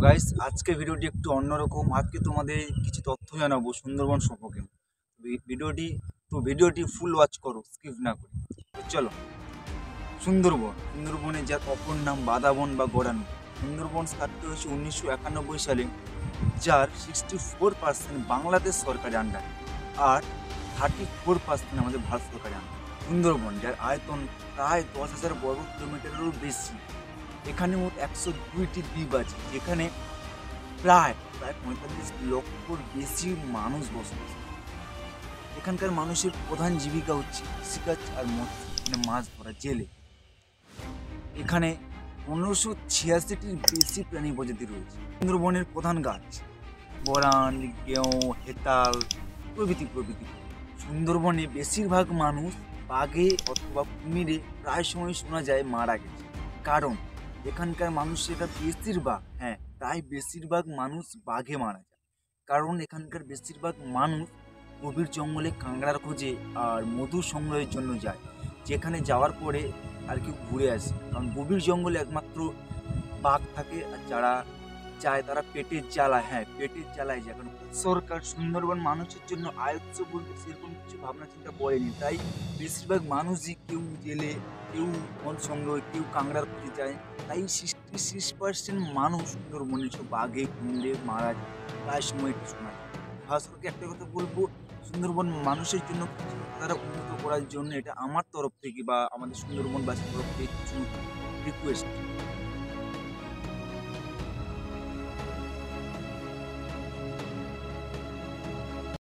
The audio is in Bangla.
গাইস, আজকে ভিডিওটি একটু অন্যরকম। আজকে তোমাদের কিছু তথ্য জানাবো সুন্দরবন সম্পর্কে। ভিডিওটি ফুল ওয়াচ করো, স্কিপ না করে। তো চলো। সুন্দরবনে যার অপর নাম বাদাবন বা গড়ান। সুন্দরবন স্থাপিত হয়েছে 1991 সালে, যার 64% বাংলাদেশ সরকারের আন্ডারে আর 34% আমাদের ভারত সরকারের আন্ডারে। সুন্দরবন যার আয়তন প্রায় 10,000 বর্গ কিলোমিটারেরও বেশি। এখানে মোট 102টি দ্বীপ আছে, যেখানে প্রায় প্রায় 45 লক্ষর বেশি মানুষ বসবাস করে। এখানকার মানুষের প্রধান জীবিকা হচ্ছে কৃষিকাজ আর মৎস্য, মানে মাছ ধরা, জেলে। এখানে 1586টির বেশি প্রাণী প্রজাতি রয়েছে। সুন্দরবনের প্রধান গাছ বরান, গেঁয়ো, হেতাল প্রভৃতি। সুন্দরবনে বেশিরভাগ মানুষ বাঘে অথবা কুমিরে প্রায় সময় শোনা যায় মারা গেছে। কারণ এখানকার মানুষেরা বেশিরভাগ মানুষ বাঘে মারা যায়। কারণ এখানকার বেশিরভাগ মানুষ গভীর জঙ্গলে কাঁকড়ার খোঁজে আর মধু সংগ্রহের জন্য যায়, যেখানে যাওয়ার পরে আর কেউ ঘুরে আসে। কারণ গভীর জঙ্গলে একমাত্র বাঘ থাকে, আর যারা যায় তারা পেটের জ্বালায় যায়। কারণ সরকার সুন্দরবন মানুষের জন্য আয়োজ্য বলতে সেরকম কিছু ভাবনা চিন্তা করেনি, তাই বেশিরভাগ মানুষই কেউ জেলে, কেউ বন সংগ্রহ, কেউ কাঁকড়ার খুঁজে যায়। তাই 66% মানুষ সুন্দরবনে সব বাঘে কুমিরে মারা যায়, প্রায় সময় একটু শোনা যায়। ভারতকে একটা কথা বলবো, সুন্দরবন মানুষের জন্য তারা উন্নত করার জন্য, এটা আমার তরফ থেকে বা আমাদের সুন্দরবনবাসীর তরফ থেকে কিছু রিকোয়েস্ট।